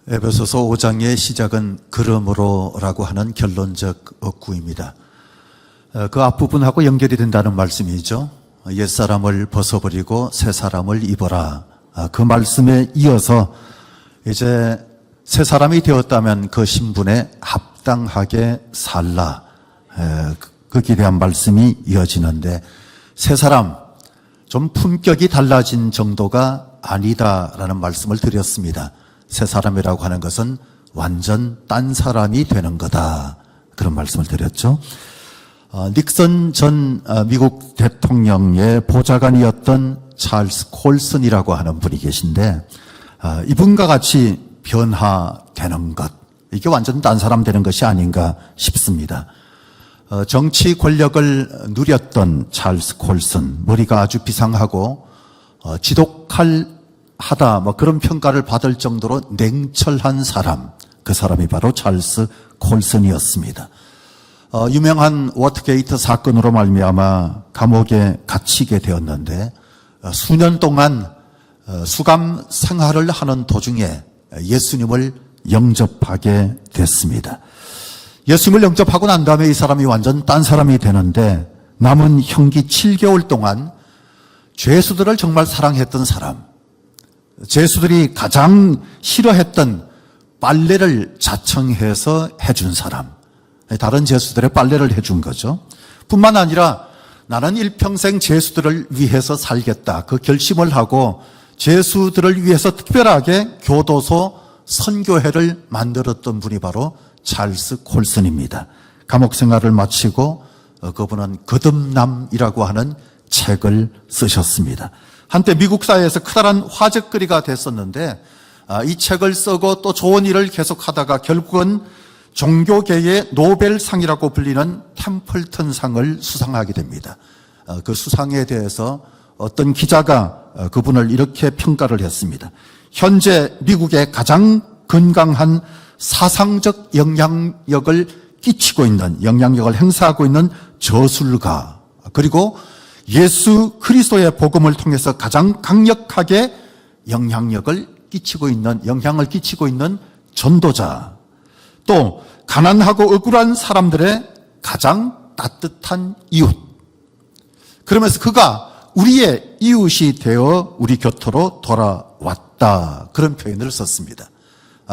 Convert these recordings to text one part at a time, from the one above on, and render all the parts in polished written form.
에베소서 5장의 시작은 그러므로라고 하는 결론적 구입니다. 그 앞부분하고 연결이 된다는 말씀이죠. 옛사람을 벗어버리고 새사람을 입어라. 그 말씀에 이어서 이제 새사람이 되었다면 그 신분에 합당하게 살라. 거기에 대한 말씀이 이어지는데 새사람, 좀 품격이 달라진 정도가 아니다라는 말씀을 드렸습니다. 새 사람이라고 하는 것은 완전 딴 사람이 되는 거다. 그런 말씀을 드렸죠. 닉슨 전 미국 대통령의 보좌관이었던 찰스 콜슨이라고 하는 분이 계신데 이분과 같이 변화되는 것, 이게 완전 딴 사람 되는 것이 아닌가 싶습니다. 정치 권력을 누렸던 찰스 콜슨, 머리가 아주 비상하고 지독하다 그런 평가를 받을 정도로 냉철한 사람, 그 사람이 바로 찰스 콜슨이었습니다. 유명한 워터게이트 사건으로 말미암아 감옥에 갇히게 되었는데 수년 동안 수감 생활을 하는 도중에 예수님을 영접하게 됐습니다. 예수님을 영접하고 난 다음에 이 사람이 완전 딴 사람이 되는데 남은 형기 7개월 동안 죄수들을 정말 사랑했던 사람, 죄수들이 가장 싫어했던 빨래를 자청해서 해준 사람, 다른 죄수들의 빨래를 해준 거죠. 뿐만 아니라 나는 일평생 죄수들을 위해서 살겠다, 그 결심을 하고 죄수들을 위해서 특별하게 교도소 선교회를 만들었던 분이 바로 찰스 콜슨입니다. 감옥 생활을 마치고 그분은 거듭남이라고 하는 책을 쓰셨습니다. 한때 미국 사회에서 커다란 화제거리가 됐었는데 이 책을 쓰고 또 좋은 일을 계속하다가 결국은 종교계의 노벨상이라고 불리는 템플턴상을 수상하게 됩니다. 그 수상에 대해서 어떤 기자가 그분을 이렇게 평가를 했습니다. 현재 미국의 가장 건강한 사상적 영향력을 끼치고 있는, 영향력을 행사하고 있는 저술가, 그리고 예수 그리스도의 복음을 통해서 가장 강력하게 영향을 끼치고 있는 전도자, 또 가난하고 억울한 사람들의 가장 따뜻한 이웃. 그러면서 그가 우리의 이웃이 되어 우리 곁으로 돌아왔다, 그런 표현을 썼습니다.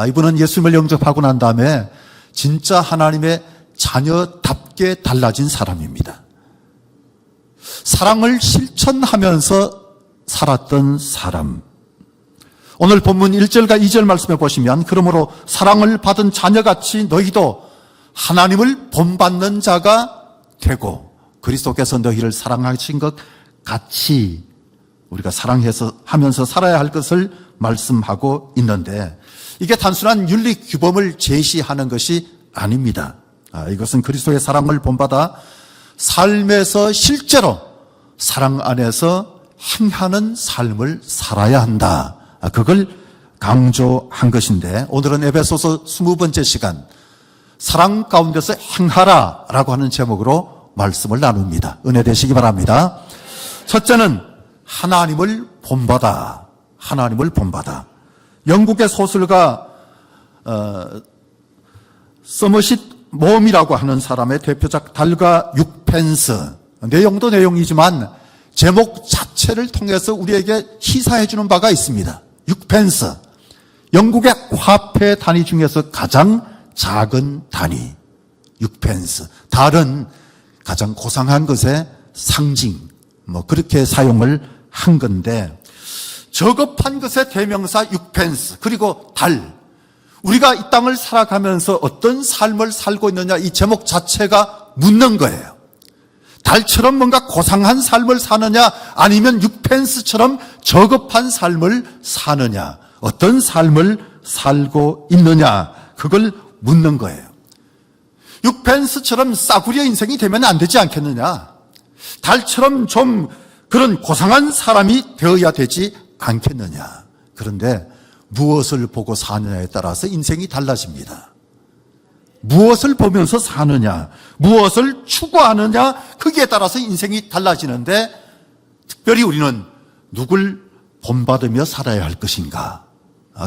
이분은 예수님을 영접하고 난 다음에 진짜 하나님의 자녀답게 달라진 사람입니다. 사랑을 실천하면서 살았던 사람. 오늘 본문 1절과 2절 말씀에 보시면 그러므로 사랑을 받은 자녀같이 너희도 하나님을 본받는 자가 되고 그리스도께서 너희를 사랑하신 것 같이 우리가 하면서 살아야 할 것을 말씀하고 있는데 이게 단순한 윤리 규범을 제시하는 것이 아닙니다. 이것은 그리스도의 사랑을 본받아 삶에서 실제로 사랑 안에서 행하는 삶을 살아야 한다, 그걸 강조한 것인데 오늘은 에베소서 20번째 시간 사랑 가운데서 행하라 라고 하는 제목으로 말씀을 나눕니다. 은혜 되시기 바랍니다. 첫째는 하나님을 본받아. 영국의 소설가 서머싯 몬이라고 하는 사람의 대표작 달과 육펜스, 내용도 내용이지만 제목 자체를 통해서 우리에게 시사해 주는 바가 있습니다. 육펜스, 영국의 화폐 단위 중에서 가장 작은 단위, 육펜스. 달은 가장 고상한 것의 상징, 그렇게 사용을 한 건데 저급한 것의 대명사 육펜스, 그리고 달. 우리가 이 땅을 살아가면서 어떤 삶을 살고 있느냐, 이 제목 자체가 묻는 거예요. 달처럼 뭔가 고상한 삶을 사느냐, 아니면 육펜스처럼 저급한 삶을 사느냐, 어떤 삶을 살고 있느냐, 그걸 묻는 거예요. 육펜스처럼 싸구려 인생이 되면 안 되지 않겠느냐, 달처럼 좀 그런 고상한 사람이 되어야 되지 않겠느냐. 그런데 무엇을 보고 사느냐에 따라서 인생이 달라집니다. 무엇을 보면서 사느냐, 무엇을 추구하느냐, 거기에 따라서 인생이 달라지는데 특별히 우리는 누굴 본받으며 살아야 할 것인가,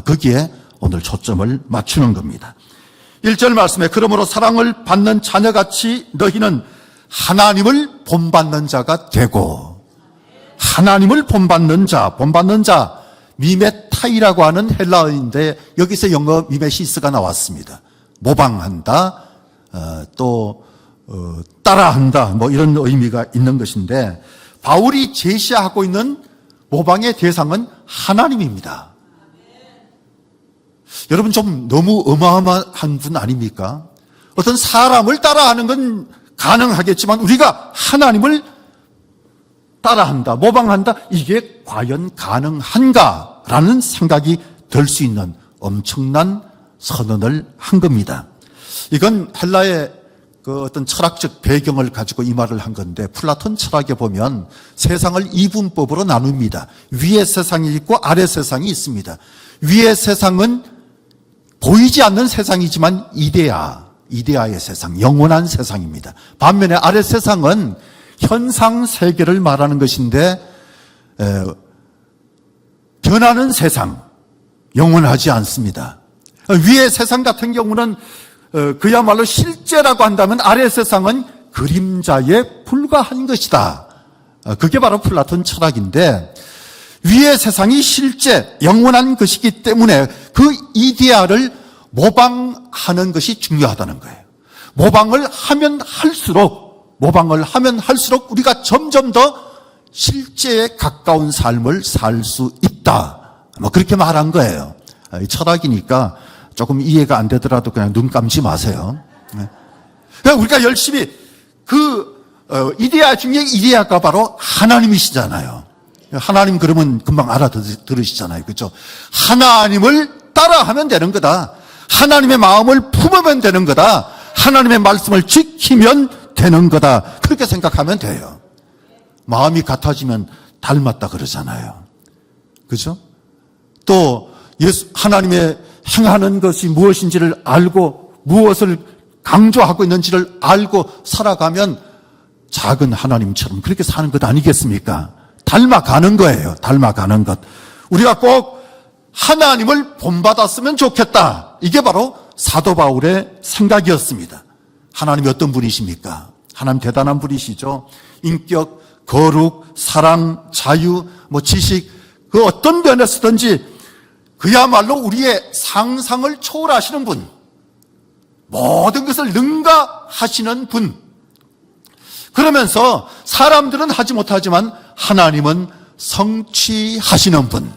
거기에 오늘 초점을 맞추는 겁니다. 1절 말씀에 그러므로 사랑을 받는 자녀같이 너희는 하나님을 본받는 자가 되고, 하나님을 본받는 자 미메타이라고 하는 헬라어인데 여기서 영어 미메시스가 나왔습니다. 모방한다, 따라한다, 뭐 이런 의미가 있는 것인데, 바울이 제시하고 있는 모방의 대상은 하나님입니다. 여러분 좀 너무 어마어마한 분 아닙니까? 어떤 사람을 따라하는 건 가능하겠지만 우리가 하나님을 따라한다, 모방한다, 이게 과연 가능한가라는 생각이 들 수 있는 엄청난 선언을 한 겁니다. 이건 헬라의 그 어떤 철학적 배경을 가지고 이 말을 한 건데, 플라톤 철학에 보면 세상을 이분법으로 나눕니다. 위의 세상이 있고 아래 세상이 있습니다. 위의 세상은 보이지 않는 세상이지만 이데아의 세상, 영원한 세상입니다. 반면에 아래 세상은 현상 세계를 말하는 것인데, 변하는 세상, 영원하지 않습니다. 위의 세상 같은 경우는 그야말로 실제라고 한다면 아래 세상은 그림자에 불과한 것이다. 그게 바로 플라톤 철학인데, 위의 세상이 실제 영원한 것이기 때문에 그 이데아를 모방하는 것이 중요하다는 거예요. 모방을 하면 할수록 우리가 점점 더 실제에 가까운 삶을 살 수 있다. 뭐 그렇게 말한 거예요. 철학이니까 조금 이해가 안 되더라도 그냥 눈 감지 마세요. 그러니까 우리가 열심히 이데아 중에 이데아가 바로 하나님이시잖아요. 하나님 그러면 금방 알아들으시잖아요. 그렇죠? 하나님을 따라하면 되는 거다. 하나님의 마음을 품으면 되는 거다. 하나님의 말씀을 지키면 되는 거다. 그렇게 생각하면 돼요. 마음이 같아지면 닮았다 그러잖아요. 그죠? 또 하나님의 행하는 것이 무엇인지를 알고 무엇을 강조하고 있는지를 알고 살아가면 작은 하나님처럼 그렇게 사는 것 아니겠습니까? 닮아가는 거예요. 닮아가는 것. 우리가 꼭 하나님을 본받았으면 좋겠다. 이게 바로 사도 바울의 생각이었습니다. 하나님이 어떤 분이십니까? 하나님 대단한 분이시죠. 인격, 거룩, 사랑, 자유, 지식, 그 어떤 면에서든지 그야말로 우리의 상상을 초월하시는 분, 모든 것을 능가하시는 분. 그러면서 사람들은 하지 못하지만 하나님은 성취하시는 분.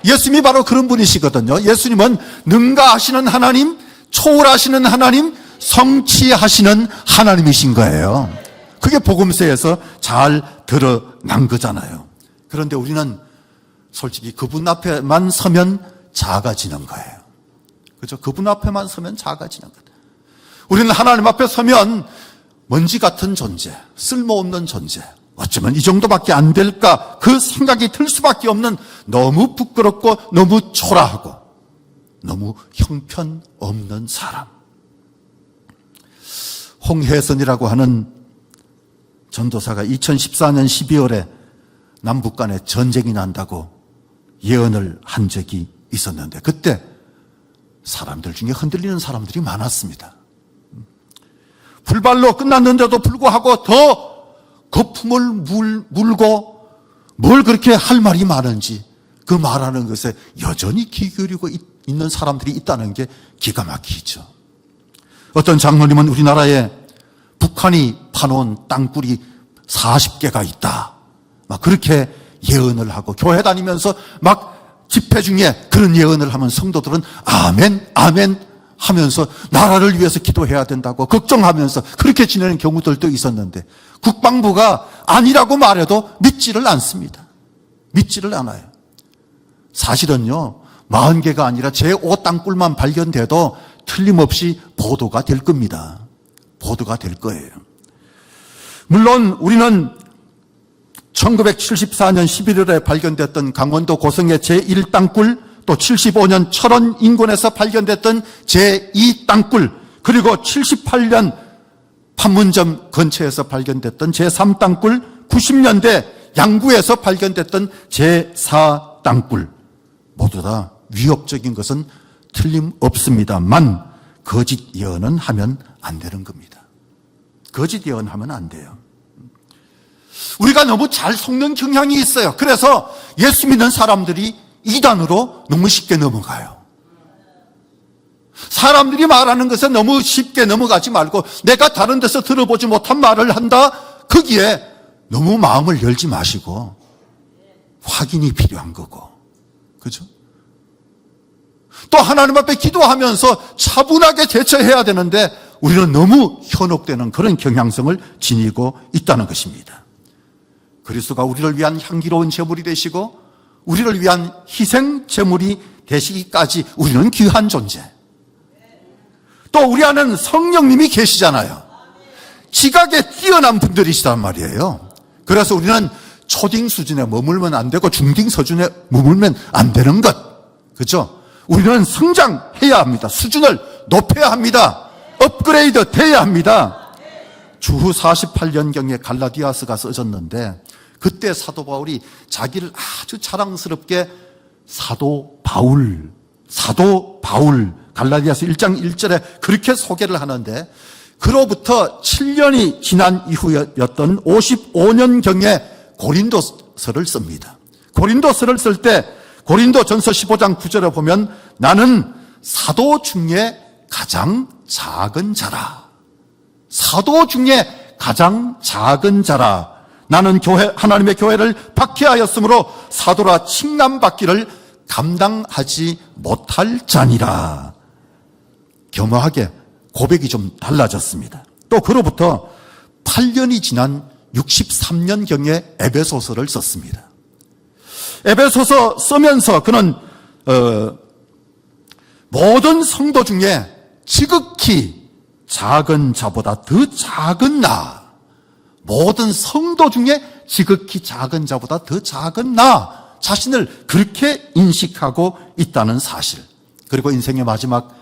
예수님이 바로 그런 분이시거든요. 예수님은 능가하시는 하나님, 초월하시는 하나님, 성취하시는 하나님이신 거예요. 그게 복음서에서 잘 드러난 거잖아요. 그런데 우리는 솔직히 그분 앞에만 서면 작아지는 거예요. 그렇죠? 그분 앞에만 서면 작아지는 거예요. 우리는 하나님 앞에 서면 먼지 같은 존재, 쓸모없는 존재, 어쩌면 이 정도밖에 안 될까 그 생각이 들 수밖에 없는 너무 부끄럽고 너무 초라하고 너무 형편없는 사람. 홍혜선이라고 하는 전도사가 2014년 12월에 남북 간에 전쟁이 난다고 예언을 한 적이 있었는데, 그때 사람들 중에 흔들리는 사람들이 많았습니다. 불발로 끝났는데도 불구하고 더 거품을 물고 뭘 그렇게 할 말이 많은지 그 말하는 것에 여전히 귀 기울이고 있는 사람들이 있다는 게 기가 막히죠. 어떤 장로님은 우리나라에 북한이 파놓은 땅굴이 40개가 있다, 막 그렇게 예언을 하고, 교회 다니면서 막 집회 중에 그런 예언을 하면 성도들은 아멘, 아멘 하면서 나라를 위해서 기도해야 된다고 걱정하면서 그렇게 지내는 경우들도 있었는데, 국방부가 아니라고 말해도 믿지를 않습니다. 믿지를 않아요. 사실은요, 40개가 아니라 제5 땅굴만 발견돼도 틀림없이 보도가 될 겁니다. 보도가 될 거예요. 물론 우리는 1974년 11월에 발견됐던 강원도 고성의 제1땅굴, 또 75년 철원 인근에서 발견됐던 제2땅굴, 그리고 78년 판문점 근처에서 발견됐던 제3땅굴, 90년대 양구에서 발견됐던 제4땅굴, 모두 다 위협적인 것은 틀림없습니다만 거짓 예언은 하면 안 되는 겁니다. 거짓 예언하면 안 돼요. 우리가 너무 잘 속는 경향이 있어요. 그래서 예수 믿는 사람들이 이단으로 너무 쉽게 넘어가요. 사람들이 말하는 것에 너무 쉽게 넘어가지 말고 내가 다른 데서 들어보지 못한 말을 한다? 거기에 너무 마음을 열지 마시고 확인이 필요한 거고. 그죠? 또 하나님 앞에 기도하면서 차분하게 대처해야 되는데 우리는 너무 현혹되는 그런 경향성을 지니고 있다는 것입니다. 그리스도가 우리를 위한 향기로운 제물이 되시고 우리를 위한 희생 제물이 되시기까지 우리는 귀한 존재. 또 우리 안에는 성령님이 계시잖아요. 지각에 뛰어난 분들이시단 말이에요. 그래서 우리는 초딩 수준에 머물면 안 되고 중딩 수준에 머물면 안 되는 것. 그렇죠? 우리는 성장해야 합니다. 수준을 높여야 합니다. 업그레이드 돼야 합니다. 주후 48년경에 갈라디아서가 써졌는데 그때 사도 바울이 자기를 아주 자랑스럽게 사도 바울 갈라디아서 1장 1절에 그렇게 소개를 하는데 그로부터 7년이 지난 이후였던 55년경에 고린도서를 씁니다. 고린도서를 쓸 때 고린도전서 15장 9절에 보면 나는 사도 중에 가장 작은 자라. 사도 중에 가장 작은 자라. 나는 하나님의 교회를 박해하였으므로 사도라 칭함받기를 감당하지 못할 자니라. 겸허하게 고백이 좀 달라졌습니다. 또 그로부터 8년이 지난 63년경에 에베소서를 썼습니다. 에베소서 쓰면서 그는 모든 성도 중에 지극히 작은 자보다 더 작은 나, 모든 성도 중에 지극히 작은 자보다 더 작은 나 자신을 그렇게 인식하고 있다는 사실. 그리고 인생의 마지막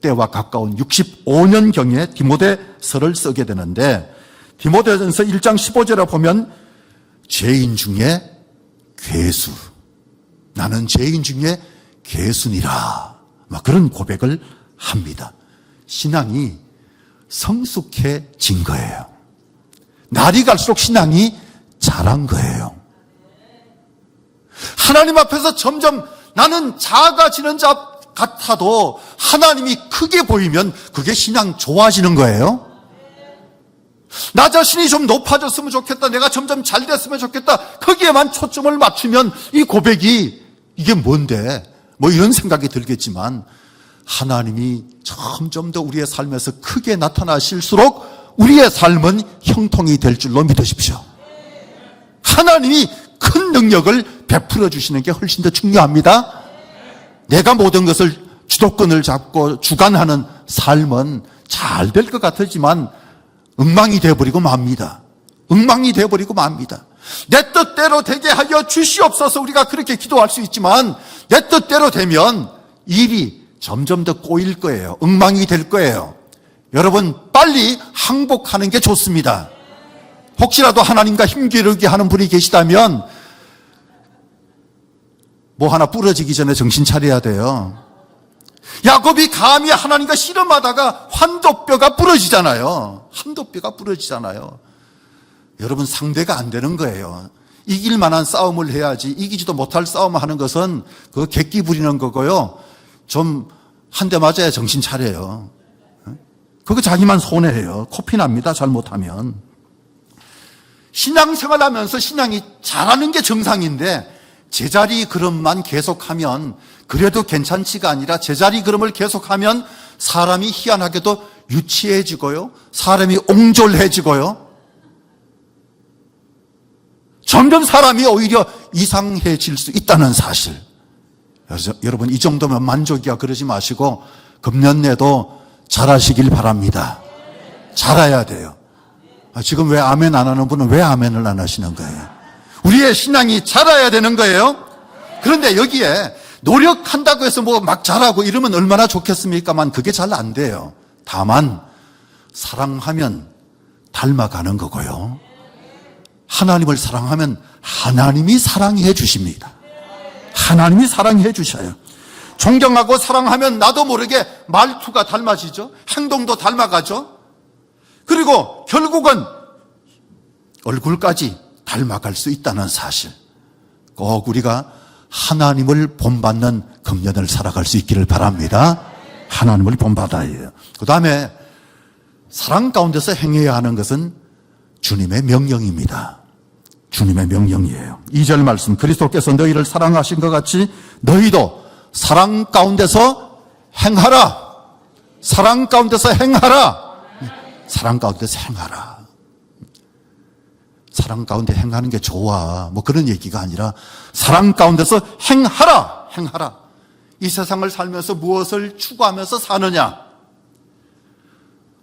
때와 가까운 65년경에 디모데서를 쓰게 되는데 디모데전서 1장 15절에 보면 죄인 중에 괴수, 나는 죄인 중에 괴수니라, 막 그런 고백을 합니다. 신앙이 성숙해진 거예요. 날이 갈수록 신앙이 자란 거예요. 하나님 앞에서 점점 나는 작아지는 자 같아도 하나님이 크게 보이면 그게 신앙 좋아지는 거예요. 나 자신이 좀 높아졌으면 좋겠다, 내가 점점 잘 됐으면 좋겠다, 거기에만 초점을 맞추면 이 고백이 이게 뭔데 뭐 이런 생각이 들겠지만 하나님이 점점 더 우리의 삶에서 크게 나타나실수록 우리의 삶은 형통이 될 줄로 믿으십시오. 하나님이 큰 능력을 베풀어 주시는 게 훨씬 더 중요합니다. 내가 모든 것을 주도권을 잡고 주관하는 삶은 잘 될 것 같지만 엉망이 되어버리고 맙니다. 엉망이 되어버리고 맙니다. 내 뜻대로 되게 하여 주시옵소서 우리가 그렇게 기도할 수 있지만 내 뜻대로 되면 일이 점점 더 꼬일 거예요. 엉망이 될 거예요. 여러분 빨리 항복하는 게 좋습니다. 혹시라도 하나님과 힘겨루게 하는 분이 계시다면 뭐 하나 부러지기 전에 정신 차려야 돼요. 야곱이 감히 하나님과 씨름하다가 환도뼈가 부러지잖아요. 한도뼈가 부러지잖아요. 여러분 상대가 안 되는 거예요. 이길 만한 싸움을 해야지 이기지도 못할 싸움을 하는 것은 그 객기 부리는 거고요. 좀 한 대 맞아야 정신 차려요. 그거 자기만 손해해요. 코피 납니다. 잘못하면. 신앙생활 하면서 신앙이 잘하는 게 정상인데 제자리 걸음만 계속하면 그래도 괜찮지가 아니라 제자리 걸음을 계속하면 사람이 희한하게도 유치해지고요. 사람이 옹졸해지고요. 점점 사람이 오히려 이상해질 수 있다는 사실. 그래서 여러분 이 정도면 만족이야 그러지 마시고 금년내도 잘하시길 바랍니다. 잘해야 돼요. 지금 왜 아멘 안 하는 분은 왜 아멘을 안 하시는 거예요? 우리의 신앙이 자라야 되는 거예요. 그런데 여기에 노력한다고 해서 뭐 막 잘하고 이러면 얼마나 좋겠습니까만 그게 잘 안 돼요. 다만 사랑하면 닮아가는 거고요. 하나님을 사랑하면 하나님이 사랑해 주십니다. 하나님이 사랑해 주셔요. 존경하고 사랑하면 나도 모르게 말투가 닮아지죠. 행동도 닮아가죠. 그리고 결국은 얼굴까지 닮아갈 수 있다는 사실. 꼭 우리가 하나님을 본받는 금년을 살아갈 수 있기를 바랍니다. 하나님을 본받아야 해요. 그 다음에 사랑 가운데서 행해야 하는 것은 주님의 명령입니다. 주님의 명령이에요. 2절 말씀, 그리스도께서 너희를 사랑하신 것 같이 너희도 사랑 가운데서 행하라. 사랑 가운데서 행하라. 사랑 가운데서 행하라. 사랑 가운데 행하는 게 좋아. 뭐 그런 얘기가 아니라 사랑 가운데서 행하라. 행하라. 이 세상을 살면서 무엇을 추구하면서 사느냐?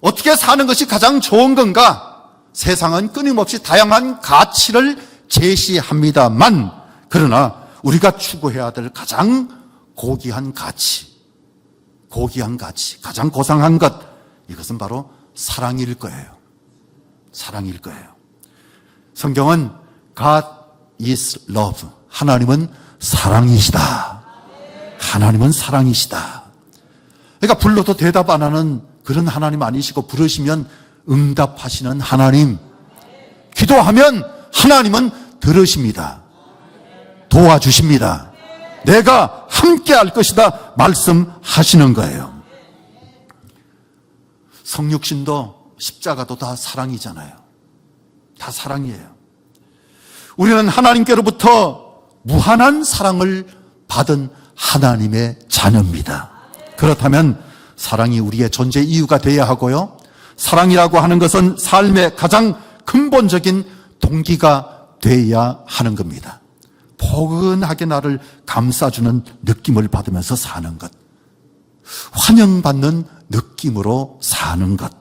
어떻게 사는 것이 가장 좋은 건가? 세상은 끊임없이 다양한 가치를 제시합니다만, 그러나 우리가 추구해야 될 가장 고귀한 가치, 가장 고상한 것, 이것은 바로 사랑일 거예요. 사랑일 거예요. 성경은 God is love. 하나님은 사랑이시다. 하나님은 사랑이시다. 그러니까 불러도 대답 안 하는 그런 하나님 아니시고, 부르시면 응답하시는 하나님. 기도하면 하나님은 들으십니다. 도와주십니다. 내가 함께 할 것이다 말씀하시는 거예요. 성육신도 십자가도 다 사랑이잖아요. 다 사랑이에요. 우리는 하나님께로부터 무한한 사랑을 받은 하나님의 자녀입니다. 그렇다면 사랑이 우리의 존재 이유가 되어야 하고요. 사랑이라고 하는 것은 삶의 가장 근본적인 동기가 되어야 하는 겁니다. 포근하게 나를 감싸주는 느낌을 받으면서 사는 것. 환영받는 느낌으로 사는 것.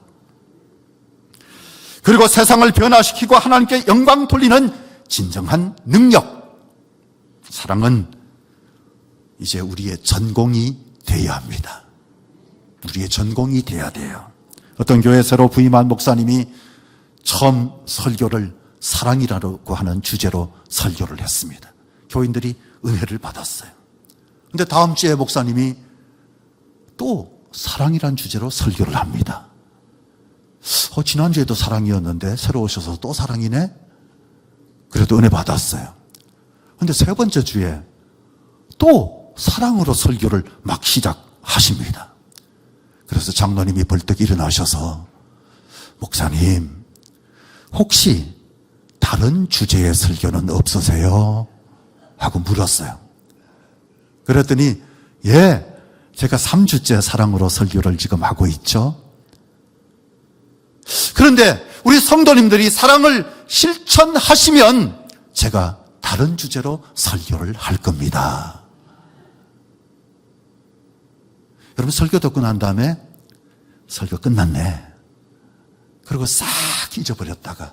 그리고 세상을 변화시키고 하나님께 영광 돌리는 진정한 능력. 사랑은 이제 우리의 전공이 되어야 합니다. 우리의 전공이 되어야 돼요. 어떤 교회 새로 부임한 목사님이 처음 설교를 사랑이라고 하는 주제로 설교를 했습니다. 교인들이 은혜를 받았어요. 근데 다음 주에 목사님이 또 사랑이란 주제로 설교를 합니다. 지난주에도 사랑이었는데 새로 오셔서 또 사랑이네? 그래도 은혜 받았어요. 근데 세 번째 주에 또 사랑으로 설교를 막 시작하십니다. 그래서 장로님이 벌떡 일어나셔서 목사님, 혹시 다른 주제의 설교는 없으세요? 하고 물었어요. 그랬더니 예, 제가 3주째 사랑으로 설교를 지금 하고 있죠. 그런데 우리 성도님들이 사랑을 실천하시면 제가 다른 주제로 설교를 할 겁니다. 여러분, 설교 듣고 난 다음에 설교 끝났네. 그리고 싹 잊어버렸다가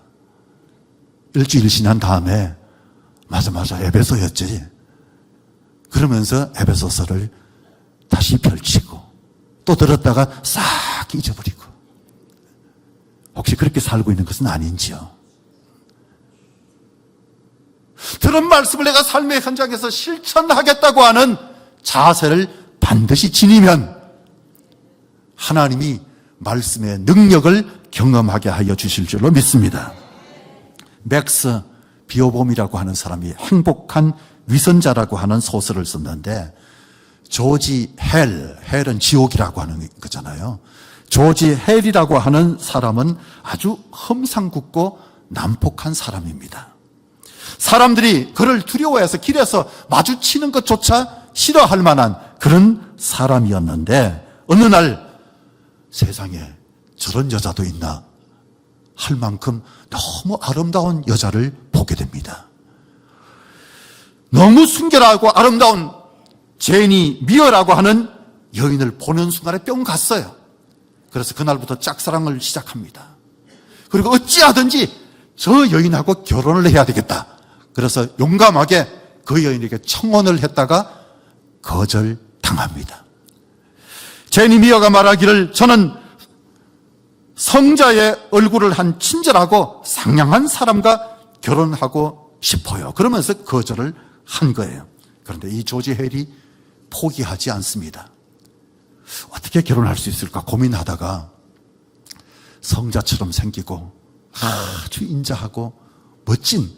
일주일 지난 다음에 맞아 에베소였지. 그러면서 에베소서를 다시 펼치고 또 들었다가 싹 잊어버리고. 혹시 그렇게 살고 있는 것은 아닌지요? 들은 말씀을 내가 삶의 현장에서 실천하겠다고 하는 자세를 반드시 지니면 하나님이 말씀의 능력을 경험하게 하여 주실 줄로 믿습니다. 맥스 비오봄이라고 하는 사람이 행복한 위선자라고 하는 소설을 썼는데, 조지 헬은 지옥이라고 하는 거잖아요. 조지 헬이라고 하는 사람은 아주 험상궂고 난폭한 사람입니다. 사람들이 그를 두려워해서 길에서 마주치는 것조차 싫어할 만한 그런 사람이었는데, 어느 날 세상에 저런 여자도 있나 할 만큼 너무 아름다운 여자를 보게 됩니다. 너무 순결하고 아름다운 제니 미어라고 하는 여인을 보는 순간에 뿅 갔어요. 그래서 그날부터 짝사랑을 시작합니다. 그리고 어찌하든지 저 여인하고 결혼을 해야 되겠다. 그래서 용감하게 그 여인에게 청혼을 했다가 거절당합니다. 제니 미어가 말하기를 저는 성자의 얼굴을 한 친절하고 상냥한 사람과 결혼하고 싶어요. 그러면서 거절을 한 거예요. 그런데 이 조지 헬이 포기하지 않습니다. 어떻게 결혼할 수 있을까 고민하다가 성자처럼 생기고 아주 인자하고 멋진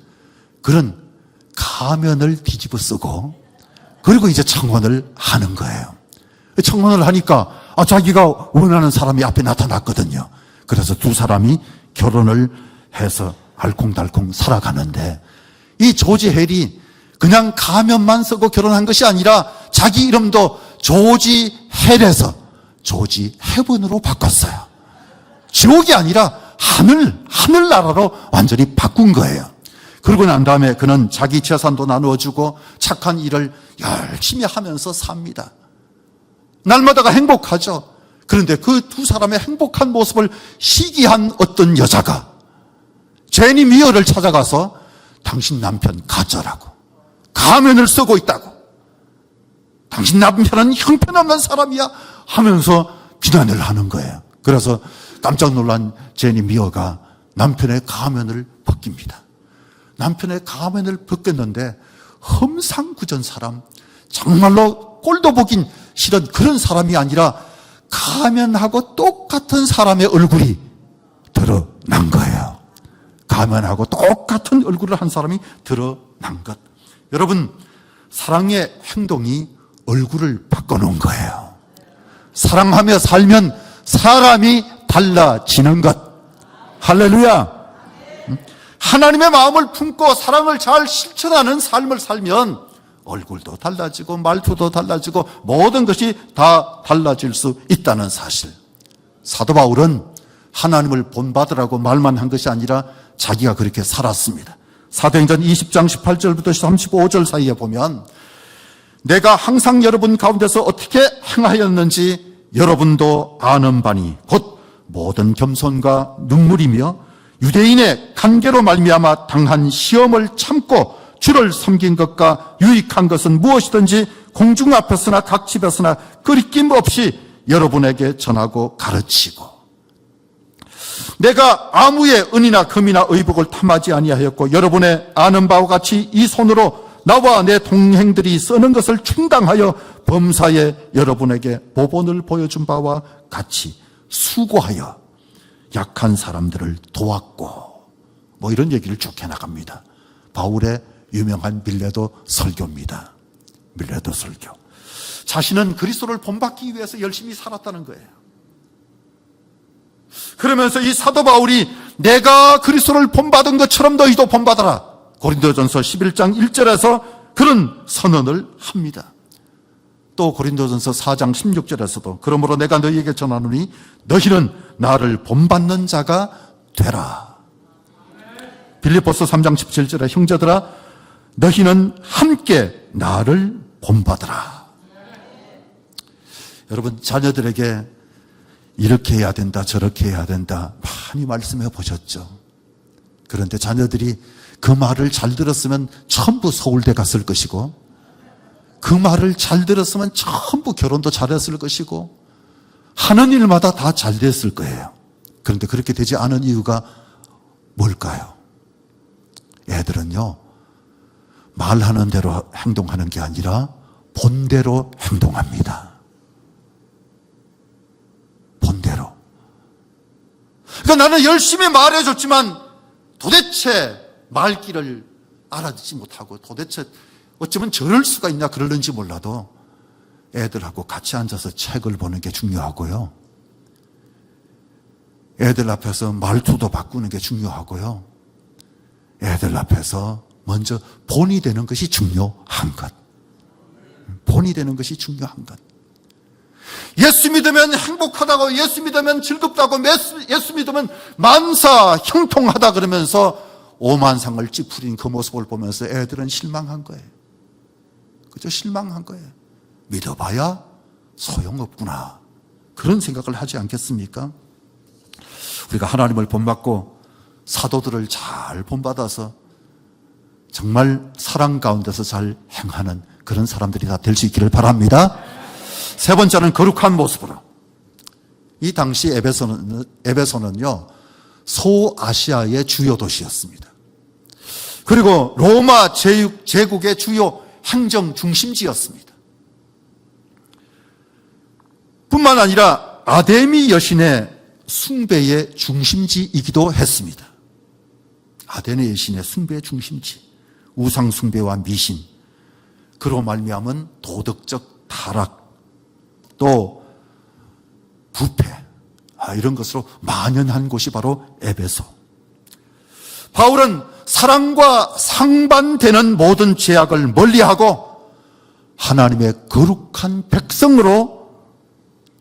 그런 가면을 뒤집어 쓰고 그리고 이제 청혼을 하는 거예요. 청혼을 하니까 자기가 원하는 사람이 앞에 나타났거든요. 그래서 두 사람이 결혼을 해서 알콩달콩 살아가는데 이 조지 헬이 그냥 가면만 쓰고 결혼한 것이 아니라 자기 이름도 조지 헬에서 조지 헤븐으로 바꿨어요. 지옥이 아니라 하늘나라로 완전히 바꾼 거예요. 그러고 난 다음에 그는 자기 재산도 나누어주고 착한 일을 열심히 하면서 삽니다. 날마다가 행복하죠. 그런데 그 두 사람의 행복한 모습을 시기한 어떤 여자가 제니 미어를 찾아가서 당신 남편 가짜라고 가면을 쓰고 있다고 당신 남편은 형편없는 사람이야 하면서 비난을 하는 거예요. 그래서 깜짝 놀란 제니 미어가 남편의 가면을 벗깁니다. 남편의 가면을 벗겼는데 험상궂은 사람, 정말로 꼴도 보긴 싫은 그런 사람이 아니라 가면하고 똑같은 사람의 얼굴이 드러난 거예요. 가면하고 똑같은 얼굴을 한 사람이 드러난 것. 여러분, 사랑의 행동이 얼굴을 바꿔놓은 거예요. 사랑하며 살면 사람이 달라지는 것. 할렐루야. 하나님의 마음을 품고 사랑을 잘 실천하는 삶을 살면 얼굴도 달라지고 말투도 달라지고 모든 것이 다 달라질 수 있다는 사실. 사도 바울은 하나님을 본받으라고 말만 한 것이 아니라 자기가 그렇게 살았습니다. 사도행전 20장 18절부터 35절 사이에 보면 내가 항상 여러분 가운데서 어떻게 행하였는지 여러분도 아는 바니 곧 모든 겸손과 눈물이며 유대인의 관계로 말미암아 당한 시험을 참고 주를 섬긴 것과 유익한 것은 무엇이든지 공중 앞에서나 각 집에서나 거리낌 없이 여러분에게 전하고 가르치고 내가 아무의 은이나 금이나 의복을 탐하지 아니하였고 여러분의 아는 바와 같이 이 손으로 나와 내 동행들이 쓰는 것을 충당하여 범사에 여러분에게 모본을 보여준 바와 같이 수고하여 약한 사람들을 도왔고 뭐 이런 얘기를 쭉 해나갑니다. 바울의 유명한 밀레도 설교입니다. 밀레도 설교. 자신은 그리스도를 본받기 위해서 열심히 살았다는 거예요. 그러면서 이 사도 바울이 내가 그리스도를 본받은 것처럼 너희도 본받아라. 고린도전서 11장 1절에서 그런 선언을 합니다. 또 고린도전서 4장 16절에서도 그러므로 내가 너희에게 전하노니 너희는 나를 본받는 자가 되라. 빌립보서 3장 17절에 형제들아 너희는 함께 나를 본받으라. 여러분 자녀들에게 이렇게 해야 된다 저렇게 해야 된다 많이 말씀해 보셨죠. 그런데 자녀들이 그 말을 잘 들었으면 전부 서울대 갔을 것이고 그 말을 잘 들었으면 전부 결혼도 잘했을 것이고 하는 일마다 다 잘 됐을 거예요. 그런데 그렇게 되지 않은 이유가 뭘까요? 애들은요 말하는 대로 행동하는 게 아니라 본대로 행동합니다. 본대로. 그러니까 나는 열심히 말해줬지만 도대체 말귀를 알아듣지 못하고 도대체 어쩌면 저럴 수가 있나 그러는지 몰라도 애들하고 같이 앉아서 책을 보는 게 중요하고요. 애들 앞에서 말투도 바꾸는 게 중요하고요. 애들 앞에서 먼저 본이 되는 것이 중요한 것. 본이 되는 것이 중요한 것. 예수 믿으면 행복하다고, 예수 믿으면 즐겁다고, 예수 믿으면 만사 형통하다 그러면서 오만상을 찌푸린 그 모습을 보면서 애들은 실망한 거예요. 그저 실망한 거예요. 믿어봐야 소용없구나. 그런 생각을 하지 않겠습니까? 우리가 하나님을 본받고 사도들을 잘 본받아서 정말 사랑 가운데서 잘 행하는 그런 사람들이 다 될 수 있기를 바랍니다. 세 번째는 거룩한 모습으로. 이 당시 에베소는요 소아시아의 주요 도시였습니다. 그리고 로마 제국의 주요 행정 중심지였습니다. 뿐만 아니라 아데미 여신의 숭배의 중심지이기도 했습니다. 아데미 여신의 숭배의 중심지, 우상 숭배와 미신, 그로 말미암은 도덕적 타락, 또 부패, 이런 것으로 만연한 곳이 바로 에베소. 바울은 사랑과 상반되는 모든 죄악을 멀리하고 하나님의 거룩한 백성으로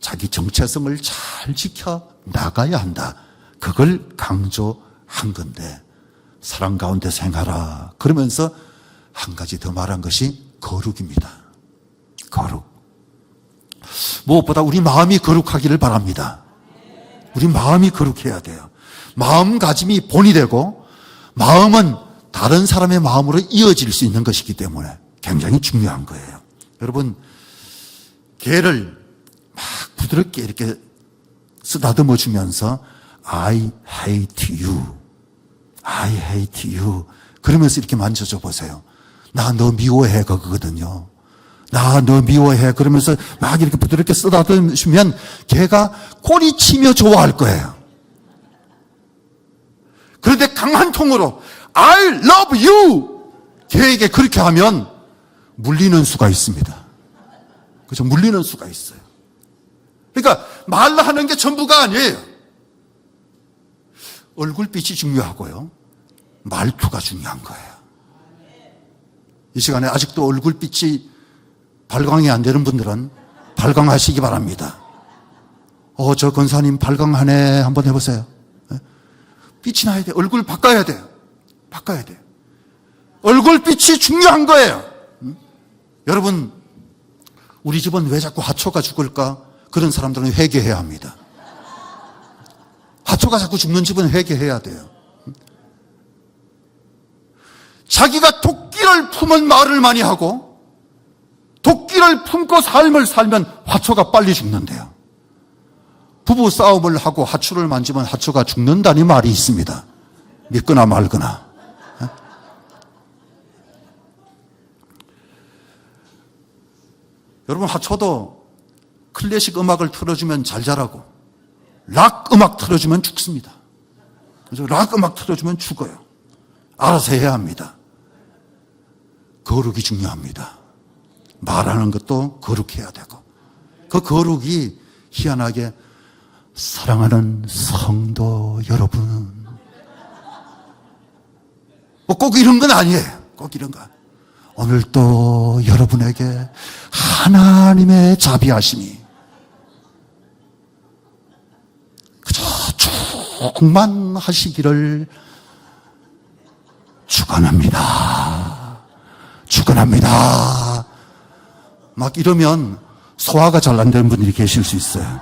자기 정체성을 잘 지켜 나가야 한다. 그걸 강조한 건데, 사랑 가운데 생하라 그러면서 한 가지 더 말한 것이 거룩입니다. 거룩. 무엇보다 우리 마음이 거룩하기를 바랍니다. 우리 마음이 거룩해야 돼요. 마음가짐이 본이 되고, 마음은 다른 사람의 마음으로 이어질 수 있는 것이기 때문에 굉장히 중요한 거예요. 여러분, 개를 막 부드럽게 이렇게 쓰다듬어 주면서 I hate you, I hate you 그러면서 이렇게 만져줘 보세요. 나 너 미워해 그거거든요. 나 너 미워해 그러면서 막 이렇게 부드럽게 쓰다듬으시면 개가 꼬리치며 좋아할 거예요. 그런데 강한 통으로 I love you 개에게 그렇게 하면 물리는 수가 있습니다. 그죠? 물리는 수가 있어요. 그러니까 말하는 게 전부가 아니에요. 얼굴빛이 중요하고요, 말투가 중요한 거예요. 이 시간에 아직도 얼굴빛이 발광이 안 되는 분들은 발광하시기 바랍니다. 저 권사님 발광하네 한번 해보세요. 빛이 나야 돼요. 얼굴 바꿔야 돼요. 바꿔야 돼요. 얼굴빛이 중요한 거예요. 여러분, 우리 집은 왜 자꾸 하초가 죽을까? 그런 사람들은 회개해야 합니다. 하초가 자꾸 죽는 집은 회개해야 돼요. 자기가 도끼를 품은 말을 많이 하고 도끼를 품고 삶을 살면 하초가 빨리 죽는데요. 부부 싸움을 하고 하초를 만지면 하초가 죽는다는 말이 있습니다. 믿거나 말거나. 여러분, 하초도 클래식 음악을 틀어주면 잘 자라고 락 음악 틀어주면 죽습니다. 그래서 락 음악 틀어주면 죽어요. 알아서 해야 합니다. 거룩이 중요합니다. 말하는 것도 거룩해야 되고, 그 거룩이 희한하게 사랑하는 성도 여러분, 꼭 이런 건 아니에요. 꼭 이런 거. 오늘 또 여러분에게 하나님의 자비하심이 그저 충만하시기를 축원합니다. 축원합니다. 막 이러면 소화가 잘 안 되는 분들이 계실 수 있어요.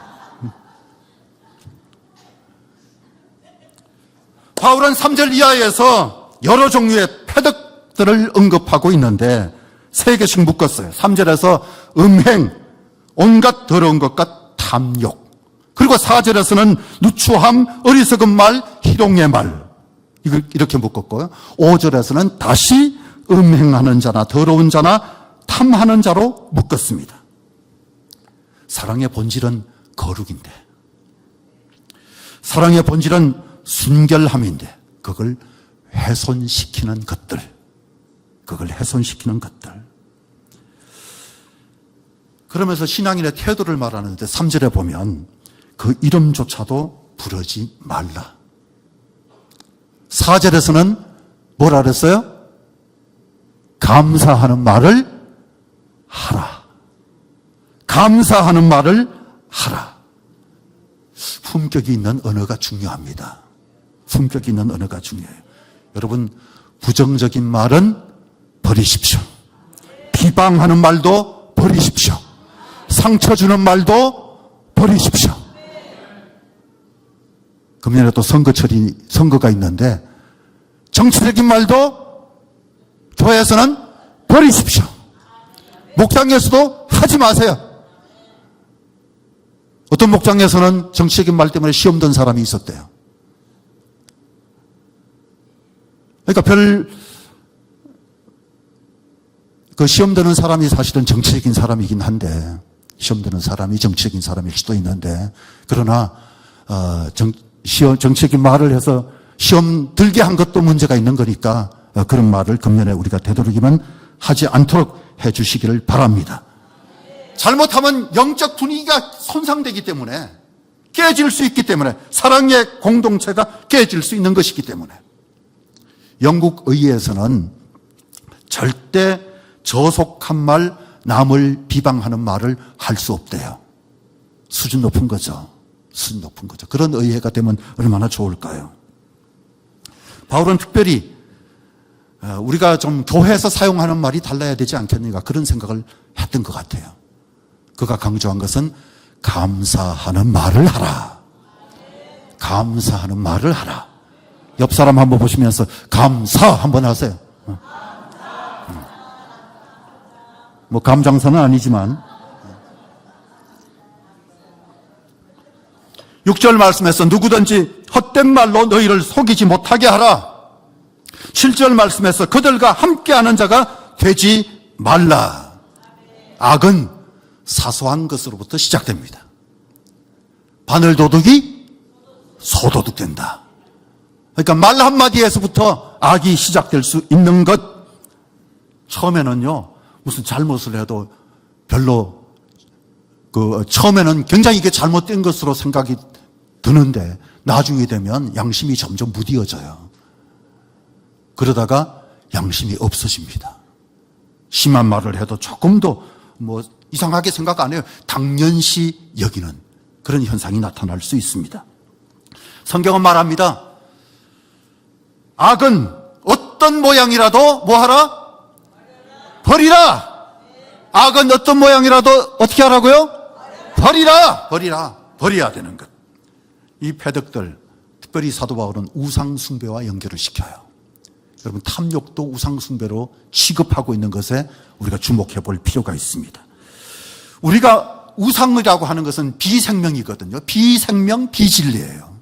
바울은 3절 이하에서 여러 종류의 패덕들을 언급하고 있는데 3개씩 묶었어요. 3절에서 음행, 온갖 더러운 것과 탐욕, 그리고 4절에서는 누추함, 어리석은 말, 희롱의 말, 이렇게 묶었고요. 5절에서는 다시 음행하는 자나 더러운 자나 탐하는 자로 묶었습니다. 사랑의 본질은 거룩인데, 사랑의 본질은 순결함인데, 그걸 훼손시키는 것들, 그러면서 신앙인의 태도를 말하는데 3절에 보면 그 이름조차도 부르지 말라. 4절에서는 뭐라 그랬어요? 감사하는 말을 하라. 감사하는 말을 하라. 품격이 있는 언어가 중요합니다. 품격이 있는 언어가 중요해요. 여러분, 부정적인 말은 버리십시오. 비방하는 말도 버리십시오. 상처 주는 말도 버리십시오. 금년에 또 선거가 있는데 정치적인 말도 교회에서는 버리십시오. 목장에서도 하지 마세요. 어떤 목장에서는 정치적인 말 때문에 시험 든 사람이 있었대요. 그러니까 그 시험 드는 사람이 사실은 정치적인 사람이긴 한데 시험 드는 사람이 정치적인 사람일 수도 있는데, 그러나 정치적인 말을 해서 시험 들게 한 것도 문제가 있는 거니까 그런 말을 금년에 우리가 되도록이면 하지 않도록 해 주시기를 바랍니다. 잘못하면 영적 분위기가 손상되기 때문에, 깨질 수 있기 때문에, 사랑의 공동체가 깨질 수 있는 것이기 때문에. 영국 의회에서는 절대 저속한 말, 남을 비방하는 말을 할 수 없대요. 수준 높은 거죠. 수준 높은 거죠. 그런 의회가 되면 얼마나 좋을까요? 바울은 특별히 우리가 좀 교회에서 사용하는 말이 달라야 되지 않겠는가, 그런 생각을 했던 것 같아요. 그가 강조한 것은 감사하는 말을 하라. 감사하는 말을 하라. 옆 사람 한번 보시면서 감사 한번 하세요. 뭐 감장사는 아니지만. 6절 말씀에서 누구든지 헛된 말로 너희를 속이지 못하게 하라. 7절 말씀에서 그들과 함께하는 자가 되지 말라. 악은 사소한 것으로부터 시작됩니다. 바늘도둑이 소도둑된다. 그러니까 말 한마디에서부터 악이 시작될 수 있는 것. 처음에는요, 무슨 잘못을 해도 별로 처음에는 굉장히 이게 잘못된 것으로 생각이 드는데 나중에 되면 양심이 점점 무디어져요. 그러다가 양심이 없어집니다. 심한 말을 해도 조금 더 뭐 이상하게 생각 안 해요. 당연시 여기는 그런 현상이 나타날 수 있습니다. 성경은 말합니다. 악은 어떤 모양이라도 뭐하라? 버리라. 악은 어떤 모양이라도 어떻게 하라고요? 버리라. 버려야 되는 것. 이 패덕들, 특별히 사도 바울은 우상 숭배와 연결을 시켜요. 여러분, 탐욕도 우상 숭배로 취급하고 있는 것에 우리가 주목해 볼 필요가 있습니다. 우리가 우상이라고 하는 것은 비생명이거든요. 비생명, 비진리예요.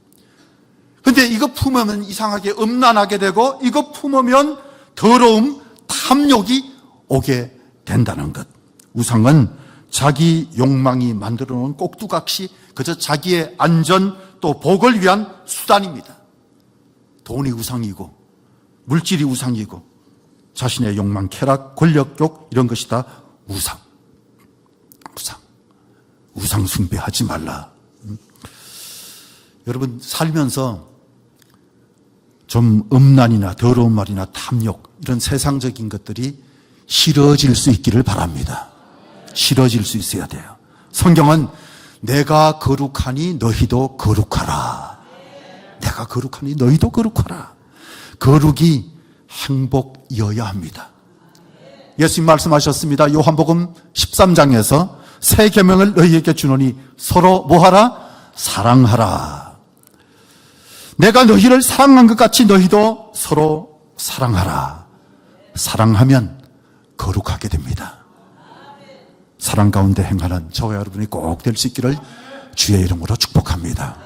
근데 이거 품으면 이상하게 음란하게 되고, 이거 품으면 더러움, 탐욕이 오게 된다는 것. 우상은 자기 욕망이 만들어 놓은 꼭두각시 그저 자기의 안전 또 복을 위한 수단입니다. 돈이 우상이고 물질이 우상이고 자신의 욕망, 쾌락, 권력욕 이런 것이 다 우상 숭배하지 말라. 여러분, 살면서 좀 음란이나 더러운 말이나 탐욕 이런 세상적인 것들이 싫어질 수 있기를 바랍니다. 싫어질 수 있어야 돼요. 성경은 내가 거룩하니 너희도 거룩하라. 내가 거룩하니 너희도 거룩하라. 거룩이 행복이어야 합니다. 예수님 말씀하셨습니다. 요한복음 13장에서 새 계명을 너희에게 주노니 서로 뭐하라? 사랑하라. 내가 너희를 사랑한 것 같이 너희도 서로 사랑하라. 사랑하면 거룩하게 됩니다. 사랑 가운데 행하는 저와 여러분이 꼭 될 수 있기를 주의 이름으로 축복합니다.